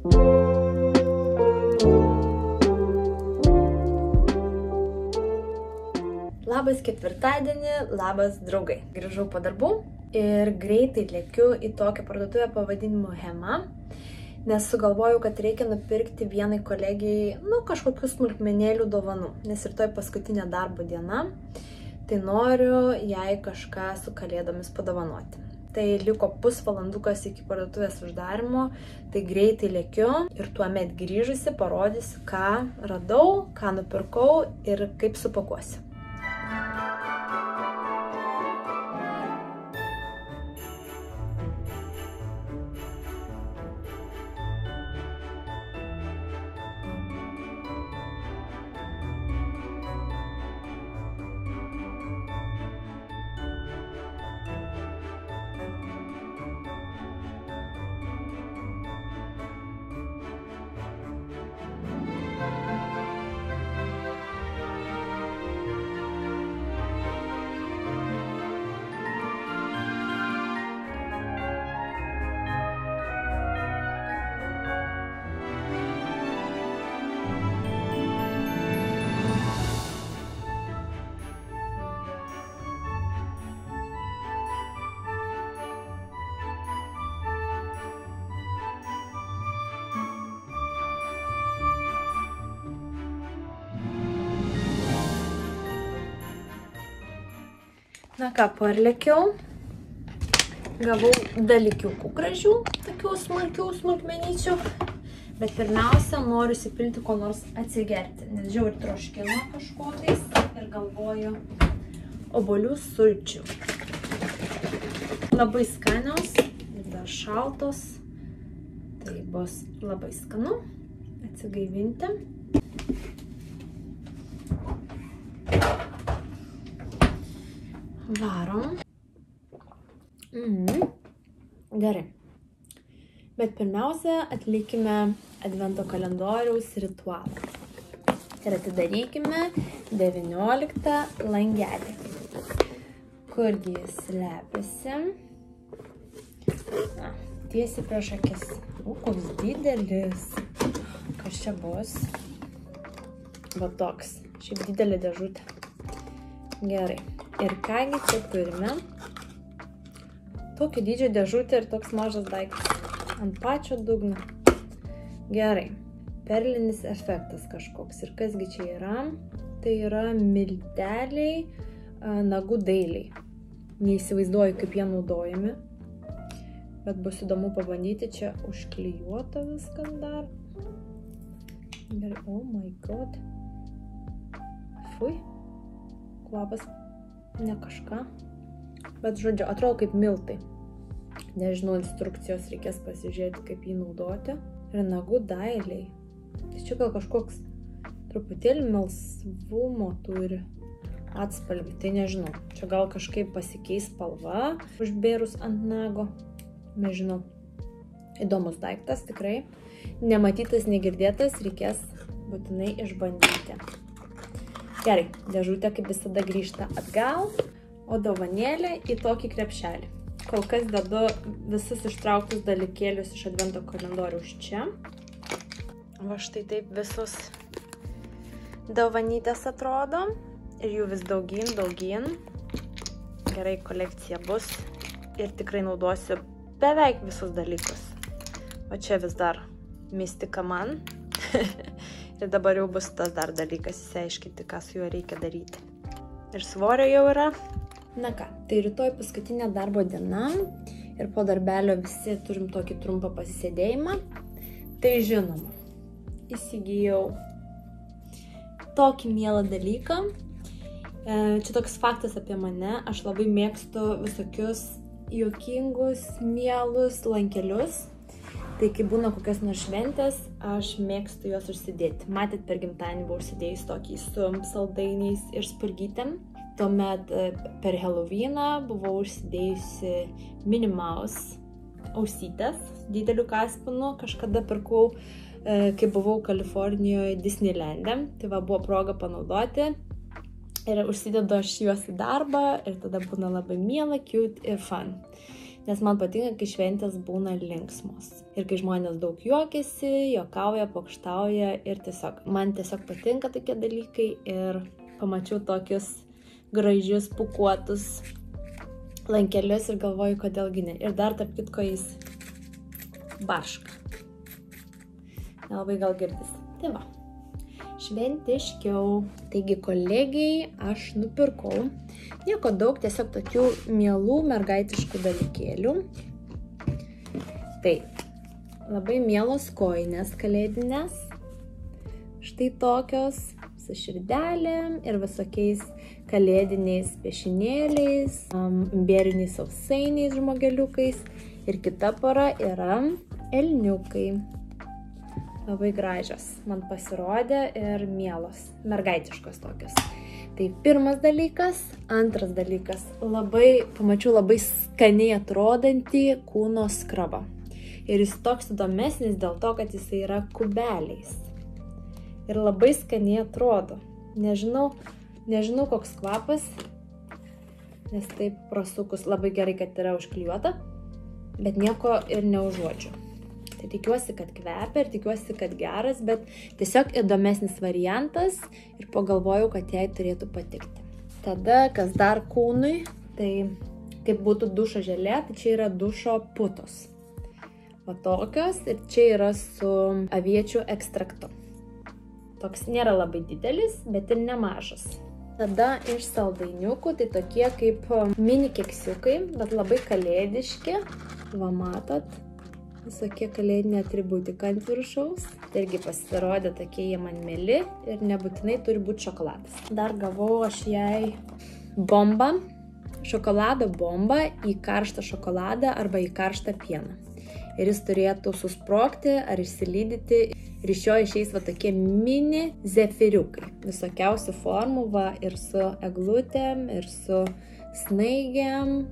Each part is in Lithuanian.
Labas ketvirtadienį, labas draugai. Grįžau po darbų ir greitai lėkiu į tokią parduotuvę pavadinimu Hema, nes sugalvojau, kad reikia nupirkti vienai kolegijai, kažkokių smulkmenėlių dovanų, nes rytoj paskutinė darbo diena, tai noriu jai kažką su kalėdomis padovanoti. Tai liko pusvalandukas iki parduotuvės uždarimo, tai greitai lėkiu ir tuomet grįžusi parodysiu, ką radau, ką nupirkau ir kaip supakuosiu. Na ką, parlėkiau, gavau dalykiukų gražių, tokių smulkmenyčių, bet pirmiausia noriu įsipilti ko nors atsigerti, nes žiauriai troškino kažko tais ir galvoju obuolių sulčių. Labai skanios ir dar šaltos, tai bus labai skanu atsigaivinti. Varom. Gerai. Bet pirmiausia, atlikime advento kalendoriaus ritualą. Ir atidarykime 19 langelį. Kurgi jis slepiasi? Tiesiai prieš akis. Koks didelis. Kas čia bus? Va toks. Šiaip didelė dėžutė. Gerai. Ir kągi čia turime? Tokio dydžio dėžutė ir toks mažas daiktas. Ant pačio dugno. Gerai. Perlinis efektas kažkoks. Ir kasgi čia yra? Tai yra milteliai nagų dailiai. Neįsivaizduoju, kaip jie naudojami. Bet bus įdomu pabandyti. Čia užklijuota viskas dar. Gerai. Oh my god. Fui. Kvapas. Ne kažką, bet žodžiu, atrodo kaip miltai. Nežinau, instrukcijos reikės pasižiūrėti, kaip jį naudoti. Ir nagų dailiai. Tai čia gal kažkoks truputėlį melsvumo turi atspalvį, tai nežinau. Čia gal kažkaip pasikeis spalva, užbėrus ant nago. Nežinau. Įdomus daiktas, tikrai. Nematytas, negirdėtas, reikės būtinai išbandyti. Gerai, dėžutė kaip visada grįžta atgal, o dovanėlė į tokį krepšelį. Kol kas dedu visus ištrauktus dalykėlius iš advento kalendoriaus čia. Va štai taip visus dovanytės atrodo ir jų vis daugyn. Gerai, kolekcija bus ir tikrai naudosiu beveik visus dalykus. O čia vis dar mistika man. Ir dabar jau bus tas dar dalykas įsiaiškinti, ką su juo reikia daryti. Ir svorio jau yra. Na ką, tai rytoj paskutinė darbo diena ir po darbelio visi turim tokį trumpą pasisėdėjimą. Tai žinoma, įsigijau tokį mielą dalyką. Čia toks faktas apie mane. Aš labai mėgstu visokius juokingus, mielus lankelius. Tai kai būna kokios nors šventės, aš mėgstu juos užsidėti. Matėt, per gimtadienį buvau užsidėjus tokį su saldainiais ir spurgytėm. Tuomet per Halloweeną buvau užsidėjusi Minnie Mouse ausytės dideliu kaspinu. Kažkada pirkau, kai buvau Kalifornijoje Disneylande. Tai va, buvo proga panaudoti. Ir užsidedu aš juos į darbą ir tada būna labai miela, cute ir fun. nes man patinka, kai šventės būna linksmos. Ir kai žmonės daug juokiasi, juokauja, pokštauja ir man tiesiog patinka tokie dalykai ir pamačiau tokius gražius, pūkuotus lankelius ir galvoju, kodėlgi ne. Ir dar tarp kitko jis barška. Nelabai gal girdisi. Tai va, šventiškiau. Taigi kolegijai aš nupirkau nieko daug, tiesiog tokių mielų mergaitiškų dalykėlių. Tai labai mielos kojinės kalėdinės. Štai tokios su širdelėm ir visokiais kalėdiniais piešinėliais, imbieriniais sausainiais žmogeliukais. Ir kita pora yra elniukai. Labai gražios man pasirodė ir mielos, mergaitiškos tokios. Tai pirmas dalykas. Antras dalykas. Pamačiau labai skaniai atrodantį kūno skrabą. Ir jis toks įdomesnis dėl to, kad jis yra kubeliais. Ir labai skaniai atrodo. Nežinau koks kvapas, nes taip prasukus labai gerai, kad yra užklijuota. Bet nieko ir neužuodžiu. Tai tikiuosi, kad kvepia ir tikiuosi, kad geras, bet tiesiog įdomesnis variantas ir pagalvojau, kad jai turėtų patikti. Tada, kas dar kūnui, tai kaip būtų dušo želė, tai čia yra dušo putos. O tokios ir čia yra su aviečių ekstraktu. Toks nėra labai didelis, bet ir nemažas. Tada iš saldainiukų, tai tokie kaip mini keksiukai, bet labai kalėdiški. Va matot, visokie kalėdiniai atributika ant viršaus. Tai irgi pasirodė tokie jie man mėly ir nebūtinai turi būti šokoladas. Dar gavau aš jai bombą, šokolado bombą į karštą šokoladą arba į karštą pieną. Ir jis turėtų susprogti ar išsilydyti. Ir iš jo išeis va tokie mini zefiriukai. Visokiausių formų, va ir su eglutėm, ir su snaigėm.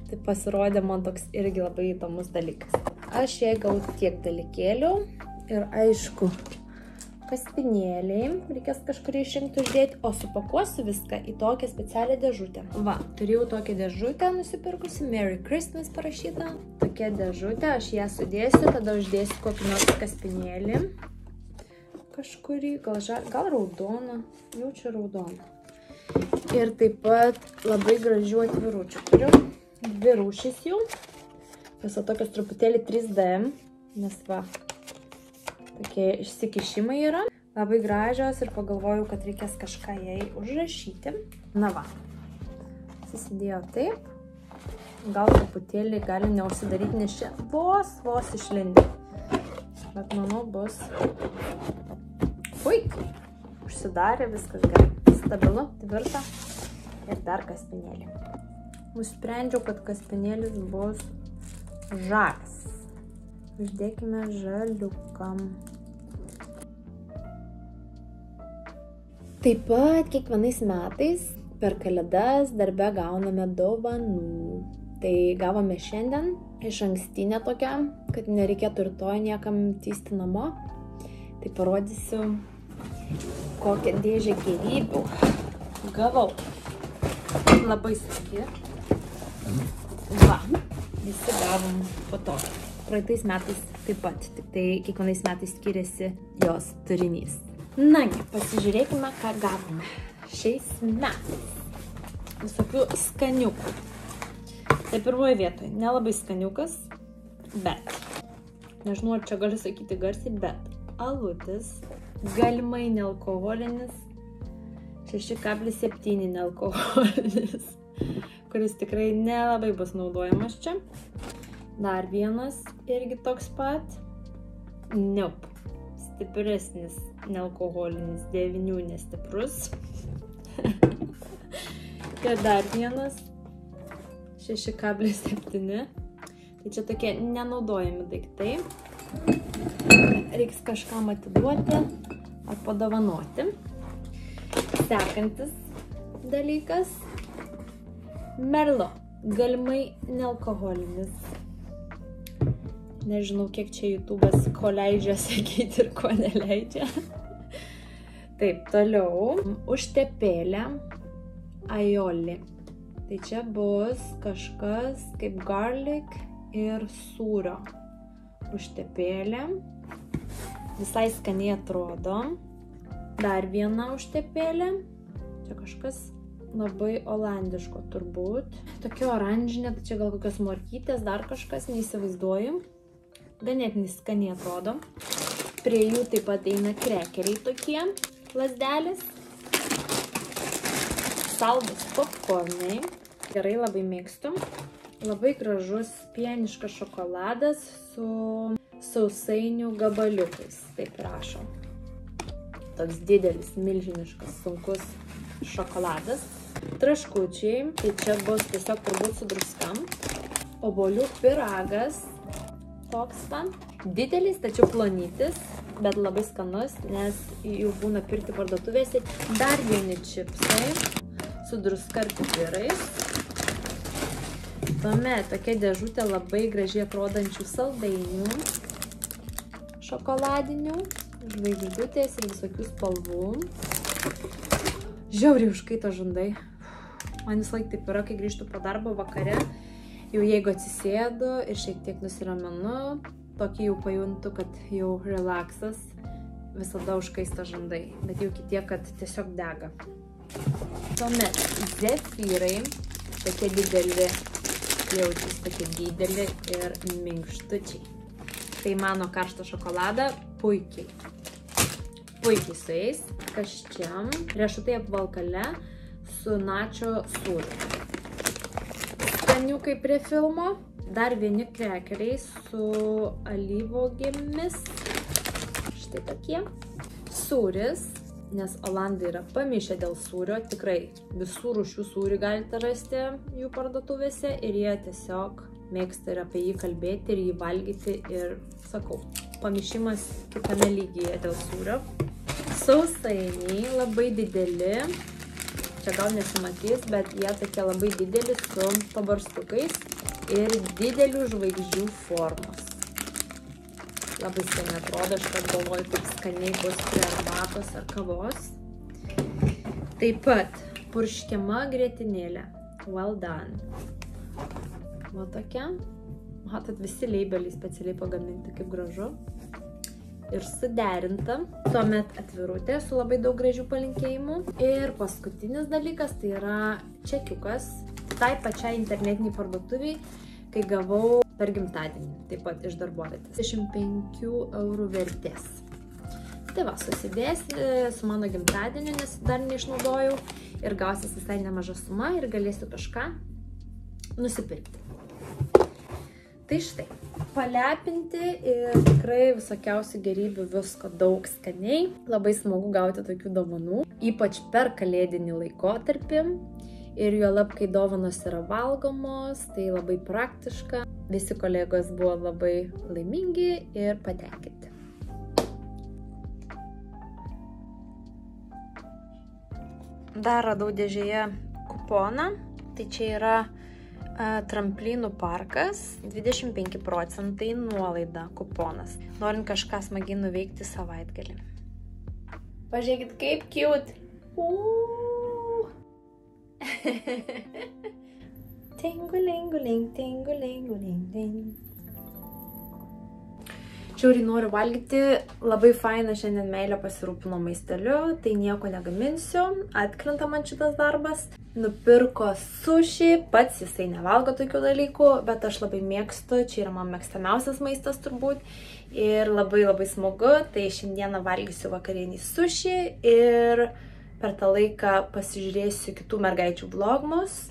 Tai pasirodė man toks irgi labai įdomus dalykas. Aš jai gavau tiek dalykėlių ir aišku, kaspinėliai. Reikės kažkurį išrinkti uždėti, o supakuosiu viską į tokią specialią dėžutę. Va, turėjau tokią dėžutę nusipirkusi, Merry Christmas parašyta. Tokia dėžutė, aš ją sudėsiu, tada uždėsiu kokį nors kaspinėlį. Kažkurį, gal raudoną, jaučiu raudoną. Ir taip pat labai gražių atviručių turiu. Dvi rūšys jų. Viso tokios truputėlį 3D, nes va, tokie išsikišimai yra. Labai gražios ir pagalvojau, kad reikės kažką jai užrašyti. Na va, susidėjo taip. Gal truputėlį gali neužsidaryti, nes čia vos išlindi. Bet manau bus puikiai. Užsidarė, viskas gerai. Stabilu, tvirta. Ir dar kaspinėlį. Nusprendžiau, kad kaspinėlis bus žalias. Uždėkime žaliukam. Taip pat kiekvienais metais per kalėdas darbe gauname dovanų. Tai gavome šiandien iš ankstinę tokią, kad nereikėtų rytoj niekam tysti namo. Tai parodysiu, kokią dėžę gėrybių gavau. Labai smagi. Va, visi gavom po to. Praeitais metais taip pat, tik tai kiekvienais metais skiriasi jos turinys. Nagi, pasižiūrėkime, ką gavome šiais metais. Visokių skaniukų. Tai pirmoje vietoje nelabai skaniukas, bet, nežinau, ar čia galiu sakyti garsiai, bet alutis, galimai nealkoholinis, 6,7 nealkoholinis, kuris tikrai nelabai bus naudojamas čia. Dar vienas irgi toks pat. Nope. Stipresnis nealkoholinis, 9 nestiprus. Ir dar vienas 6,7. Tai čia tokie nenaudojami daiktai. Reiks kažkam atiduoti ar padovanoti. Sekantis dalykas. Merlo. Galimai nealkoholinis. Nežinau, kiek čia YouTube'as ko leidžia sakyti ir ko neleidžia. Taip, toliau. Užtepėlė Aioli. Tai čia bus kažkas kaip garlic ir sūrio užtepėlė. Visai skaniai atrodo. Dar viena užtepėlė. Čia kažkas labai olandiško turbūt. Tokia oranžinė, tai čia gal kokios morkytės, dar kažkas, neįsivaizduoju. Ganėtinai skaniai atrodo. Prie jų taip pat eina krekeriai tokie, lazdelės. Saldus popkornai. Gerai, labai mėgstu. Labai gražus pieniškas šokoladas su sausainių gabaliukais, taip rašo. Toks didelis, milžiniškas, sunkus šokoladas. Traškučiai, tai čia bus tiesiog turbūt su druskam. Obuolių pyragas. Toks va. Didelis, tačiau plonytis, bet labai skanus, nes jau būna pirkti parduotuvėse. Dar vieni čipsai su druska ir pipirais. Tuomet tokia dėžutė labai gražiai atrodančių saldainių, šokoladinių, žvaigždutės ir visokių spalvų. Žiauriai užkaito žandai. Man vis laik taip yra, kai grįžtu po darbo vakare. Jau jeigu atsisėdu ir šiek tiek nusiramenu, tokį jau pajuntu, kad jau relaksas, visada užkaista žandai, bet jau kitie, kad tiesiog dega. Tuomet zefyrai, tokie dideli, jaučiasi tokie dideli ir minkštučiai. Tai mano karštą šokoladą puikiai sueis. Kas čia? Riešutai apvalkale su načo sūriu. Skaniukai prie filmo. Dar vieni krekeriai su alyvuogėmis. Štai tokie. Sūris, nes olandai yra pamišę dėl sūrio. Tikrai visų rūšių sūrį galite rasti jų parduotuvėse ir jie tiesiog mėgsta ir apie jį kalbėti ir jį valgyti ir, sakau, pamišimas kitame lygyje dėl sūrio. Sausainiai labai dideli. Čia gal nesimatys, bet jie tokie labai dideli su pabarstukais ir didelių žvaigždžių formos. Labai skaniai atrodo, aš kad galvoju, kaip skaniai bus prie arbatos ar kavos. Taip pat purškiama grietinėlė. Well done. Va tokia. Matot, visi leibeliai specialiai pagaminti, kaip gražu. Ir suderinta. Tuomet atvirutė su labai daug gražių palinkėjimų. Ir paskutinis dalykas, tai yra čekiukas. Tai pačiai internetiniai parduotuviai, kai gavau per gimtadienį, taip pat iš darbovietės. 25 eurų vertės. Tai va, susidės su mano gimtadieniu, nes dar neišnaudojau. Ir gausis visai nemaža suma ir galėsiu kažką nusipirkti. Tai štai, palepinti ir tikrai visokiausių gerybių, visko daug skaniai. Labai smagu gauti tokių dovanų, ypač per kalėdinį laikotarpį. Ir juolab, kai dovanos yra valgomos, tai labai praktiška. Visi kolegos buvo labai laimingi ir patenkinti. Dar radau dėžėje kuponą, tai čia yra tramplynų parkas, 25% nuolaida kuponas, norint kažką smagiai nuveikti savaitgalį. Pažiūrėkit, kaip cute! Tingulinguling, tingulinguling, ting. Žiauriai noriu valgyti, labai faina šiandien Meilė pasirūpino maisteliu, tai nieko negaminsiu, atkrenta man šitas darbas. Nupirko sushi, pats jisai nevalgo tokių dalykų, bet aš labai mėgstu, čia yra man mėgstamiausias maistas turbūt. Ir labai smagu, tai šiandieną valgysiu vakarienį sushi ir per tą laiką pasižiūrėsiu kitų mergaičių vlogmus,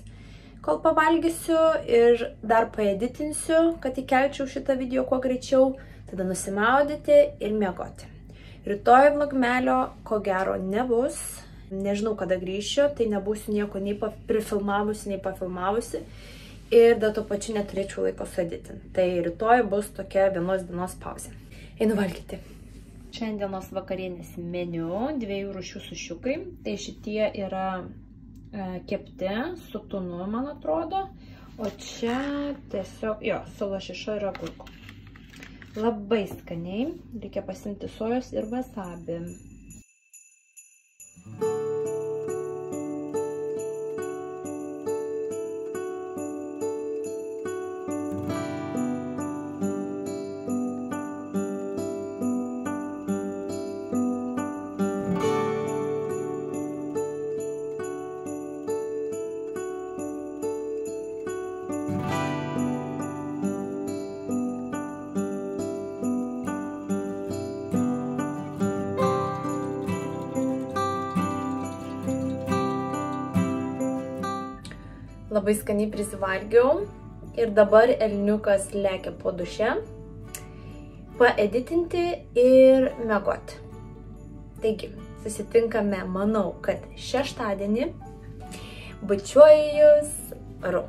kol pavalgysiu ir dar paeditinsiu, kad įkelčiau šitą video kuo greičiau. Tada nusimaudyti ir miegoti. Rytoj vlogmelio ko gero nebus. Nežinau, kada grįšiu, tai nebūsiu nieko nei prifilmavusi, nei pafilmavusi. Ir dar tuo pačiu neturėčiau laiko sueditinti. Tai rytoj bus tokia vienos dienos pauzė. Einu valgyti. Šiandienos vakarienės meniu, 2 rūšių sušiukai. Tai šitie yra kepti su tunu, man atrodo. O čia tiesiog, su lašiša ir agurku. Labai skaniai, reikia pasimti sojos ir wasabi. labai skaniai prisivalgiau ir dabar elniukas lekia po duše, paeditinti ir miegoti. Taigi, susitinkame, manau, kad šeštadienį. Bučiuoju jūs, Ru.